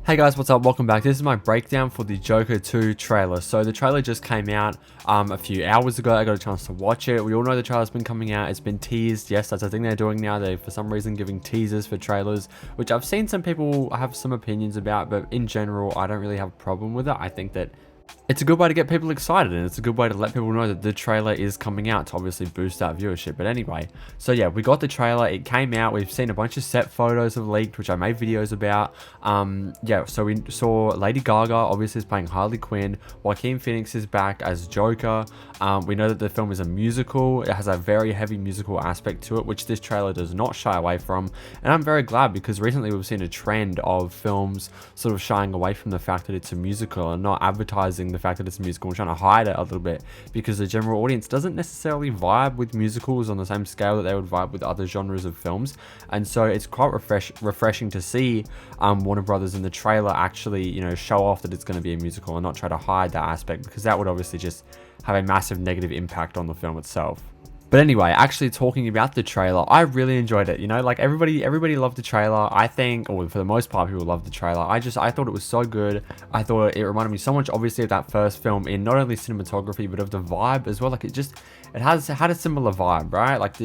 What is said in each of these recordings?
Hey guys, what's up? Welcome back. This is my breakdown for the Joker 2 trailer. So the trailer just came out a few hours ago. I got a chance to watch it. We all know the trailer's been coming out. It's been teased. Yes, that's a thing they're doing now. They're for some reason giving teasers for trailers, which I've seen some people have some opinions about, but in general, I don't really have a problem with it. I think that it's a good way to get people excited, and it's a good way to let people know that the trailer is coming out to obviously boost that viewership. But anyway, so yeah, we got the trailer. It came out. We've seen a bunch of set photos have leaked, which I made videos about. Yeah, so we saw Lady Gaga obviously is playing Harley Quinn. Joaquin Phoenix is back as Joker. We know that the film is a musical. It has a very heavy musical aspect to it, which this trailer does not shy away from. And I'm very glad, because recently we've seen a trend of films sort of shying away from the fact that it's a musical and not advertising the fact that it's a musical and trying to hide it a little bit, because the general audience doesn't necessarily vibe with musicals on the same scale that they would vibe with other genres of films. And so it's quite refreshing to see Warner Brothers in the trailer actually, show off that it's going to be a musical and not try to hide that aspect, because that would obviously just have a massive negative impact on the film itself. But anyway, actually talking about the trailer, I really enjoyed it. Like everybody loved the trailer. I think, or for the most part, people loved the trailer. I thought it was so good. I thought it reminded me so much, obviously, of that first film in not only cinematography, but of the vibe as well. Like it had a similar vibe, right? Like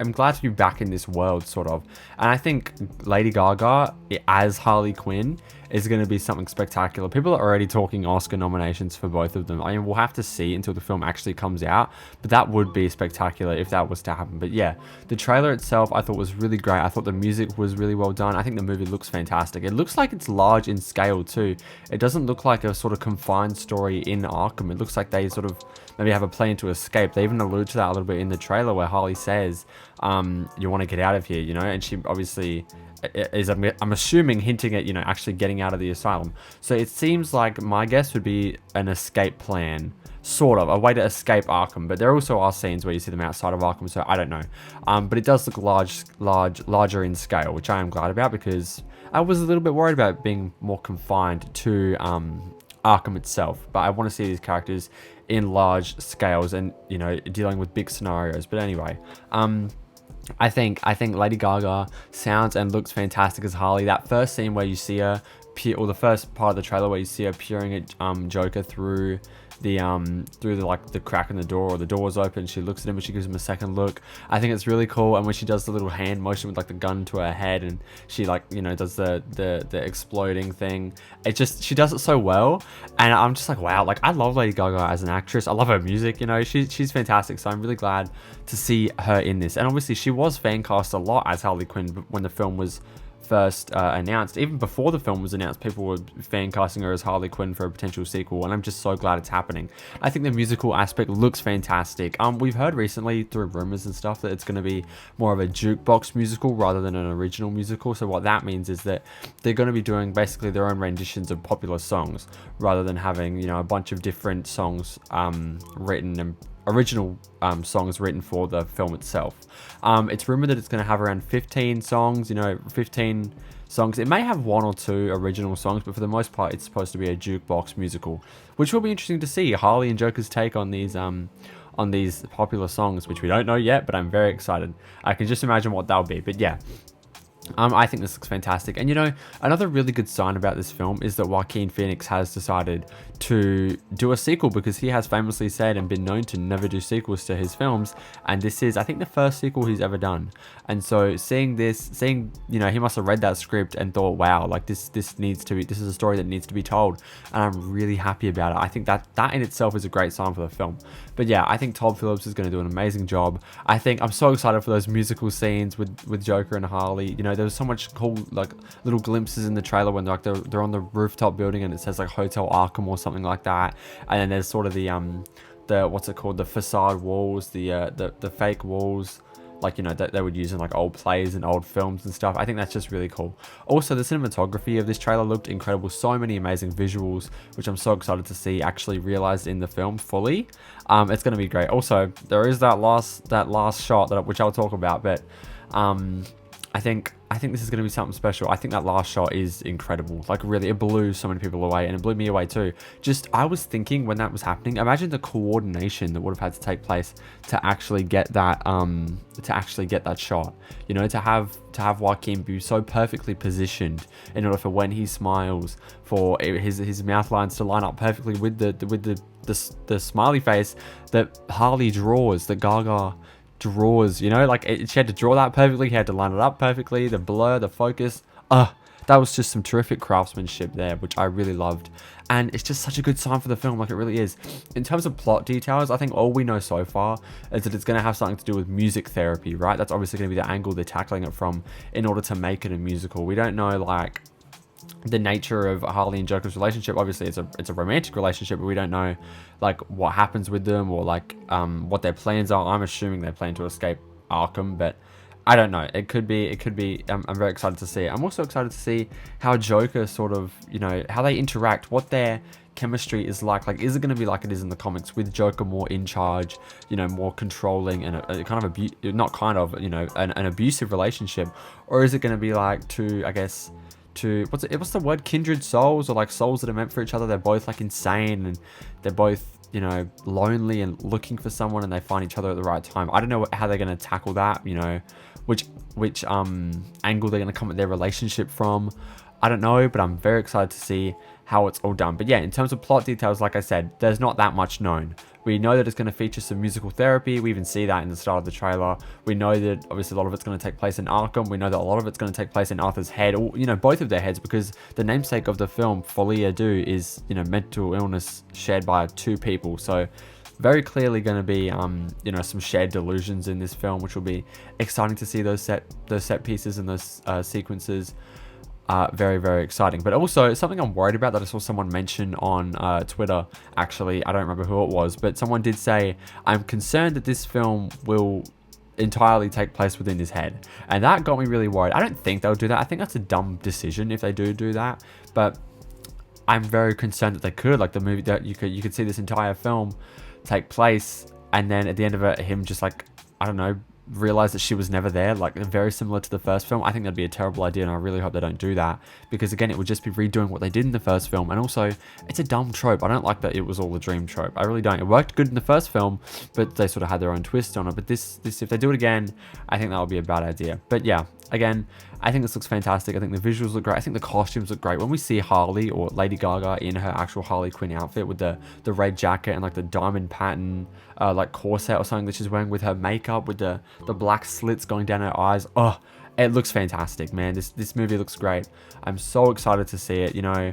I'm glad to be back in this world, sort of. And I think Lady Gaga as Harley Quinn is going to be something spectacular. People are already talking Oscar nominations for both of them. I mean, we'll have to see until the film actually comes out, but that would be spectacular if that was to happen. But yeah, the trailer itself I thought was really great. I thought the music was really well done. I think the movie looks fantastic. It looks like it's large in scale too. It doesn't look like a sort of confined story in Arkham. It looks like they sort of maybe have a plan to escape. They even allude to that a little bit in the trailer, where Harley says, you want to get out of here, and she obviously is, I'm assuming, hinting at, actually getting out of the asylum. So it seems like my guess would be an escape plan, sort of a way to escape Arkham. But there also are scenes where you see them outside of Arkham, so I don't know. But it does look larger in scale, which I am glad about, because I was a little bit worried about it being more confined to Arkham itself. But I want to see these characters in large scales and dealing with big scenarios. But anyway, I think Lady Gaga sounds and looks fantastic as Harley. That first scene where you see her, or the first part of the trailer where you see her peering at Joker through the crack in the door, or the door's open, she looks at him and she gives him a second look. I think it's really cool. And when she does the little hand motion with the gun to her head, and she does the exploding thing, she does it so well. And I'm just like, wow, I love Lady Gaga as an actress. I love her music, she's fantastic. So I'm really glad to see her in this. And obviously she was fan cast a lot as Harley Quinn when the film was first announced. Even before the film was announced, people were fan casting her as Harley Quinn for a potential sequel, and I'm just so glad it's happening. I think the musical aspect looks fantastic. We've heard recently through rumors and stuff that it's going to be more of a jukebox musical rather than an original musical. So what that means is that they're going to be doing basically their own renditions of popular songs, rather than having a bunch of different songs written and original songs written for the film itself. It's rumored that it's going to have around 15 songs, 15 songs. It may have one or two original songs, but for the most part, it's supposed to be a jukebox musical, which will be interesting to see Harley and Joker's take on these popular songs, which we don't know yet, but I'm very excited. I can just imagine what that'll be. But yeah, I think this looks fantastic. And another really good sign about this film is that Joaquin Phoenix has decided to do a sequel, because he has famously said and been known to never do sequels to his films, and this is, I think, the first sequel he's ever done. And so seeing he must have read that script and thought, wow, this is a story that needs to be told, and I'm really happy about it. I think that in itself is a great sign for the film. But yeah, I think Todd Phillips is going to do an amazing job. I think I'm so excited for those musical scenes with Joker and Harley. There was so much cool little glimpses in the trailer when they're on the rooftop building and it says Hotel Arkham or something like that, and then there's sort of the what's it called, the facade walls, the fake walls, that they would use in old plays and old films and stuff. I think that's just really cool. Also, the cinematography of this trailer looked incredible. So many amazing visuals, which I'm so excited to see actually realized in the film fully. It's going to be great. Also, there is that last shot which I'll talk about, but I think this is going to be something special. I think that last shot is incredible. Like really, it blew so many people away, and it blew me away too. Just I was thinking when that was happening, imagine the coordination that would have had to take place to actually get that shot. You know, to have Joaquin be so perfectly positioned in order for when he smiles, for his mouth lines to line up perfectly with the smiley face that Harley draws, that Gaga draws, you know, like she had to draw that perfectly, he had to line it up perfectly, the blur, the focus, that was just some terrific craftsmanship there, which I really loved. And it's just such a good sign for the film, like it really is. In terms of plot details, I think all we know so far is that it's going to have something to do with music therapy, right? That's obviously going to be the angle they're tackling it from in order to make it a musical. We don't know like the nature of Harley and Joker's relationship. Obviously it's a romantic relationship, but we don't know like what happens with them, or like what their plans are. I'm assuming they plan to escape Arkham, but I don't know. It could be I'm very excited to see it. I'm also excited to see how Joker sort of, you know, how they interact, what their chemistry is like is it going to be like it is in the comics, with Joker more in charge, you know, more controlling, and a kind of an abusive relationship, or is it going to be like what's the word, kindred souls, or like souls that are meant for each other? They're both like insane, and they're both, you know, lonely and looking for someone, and they find each other at the right time. I don't know how they're going to tackle that, you know, which angle they're going to come at their relationship from. I don't know, but I'm very excited to see how it's all done. But yeah, in terms of plot details, like I said, there's not that much known. We know that it's going to feature some musical therapy. We even see that in the start of the trailer. We know that obviously a lot of it's going to take place in Arkham. We know that a lot of it's going to take place in Arthur's head, or, you know, both of their heads, because the namesake of the film, Folie, Deux, is, you know, mental illness shared by two people. So very clearly going to be, you know, some shared delusions in this film, which will be exciting to see those set pieces and those sequences. Very, very exciting. But also something I'm worried about that I saw someone mention on Twitter, actually, I don't remember who it was, but someone did say, I'm concerned that this film will entirely take place within his head, and that got me really worried. I don't think they'll do that. I think that's a dumb decision if they do that, but I'm very concerned that they could, like the movie, that you could see this entire film take place, and then at the end of it, him just like, I don't know, realize that she was never there, like very similar to the first film. I think that'd be a terrible idea, and I really hope they don't do that, because again, it would just be redoing what they did in the first film. And also, it's a dumb trope. I don't like that it was all a dream trope. I really don't. It worked good in the first film, but they sort of had their own twist on it. But this if they do it again, I think that would be a bad idea. But yeah, again, I think this looks fantastic. I think the visuals look great. I think the costumes look great. When we see Harley, or Lady Gaga, in her actual Harley Quinn outfit with the red jacket and like the diamond pattern like corset or something that she's wearing, with her makeup, with the black slits going down her eyes, it looks fantastic, man. This movie looks great. I'm so excited to see it, you know.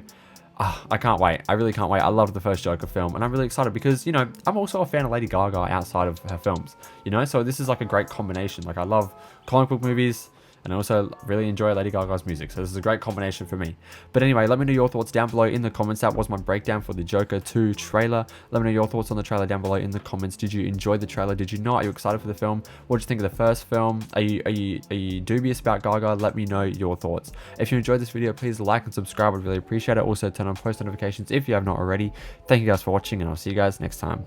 I can't wait. I really can't wait. I loved the first Joker film, and I'm really excited because, you know, I'm also a fan of Lady Gaga outside of her films, you know, so this is like a great combination. Like, I love comic book movies, and I also really enjoy Lady Gaga's music, so this is a great combination for me. But anyway, let me know your thoughts down below in the comments. That was my breakdown for the Joker 2 trailer. Let me know your thoughts on the trailer down below in the comments. Did you enjoy the trailer? Did you not? Are you excited for the film? What did you think of the first film? Are you dubious about Gaga? Let me know your thoughts. If you enjoyed this video, please like and subscribe. I'd really appreciate it. Also, turn on post notifications if you have not already. Thank you guys for watching, and I'll see you guys next time.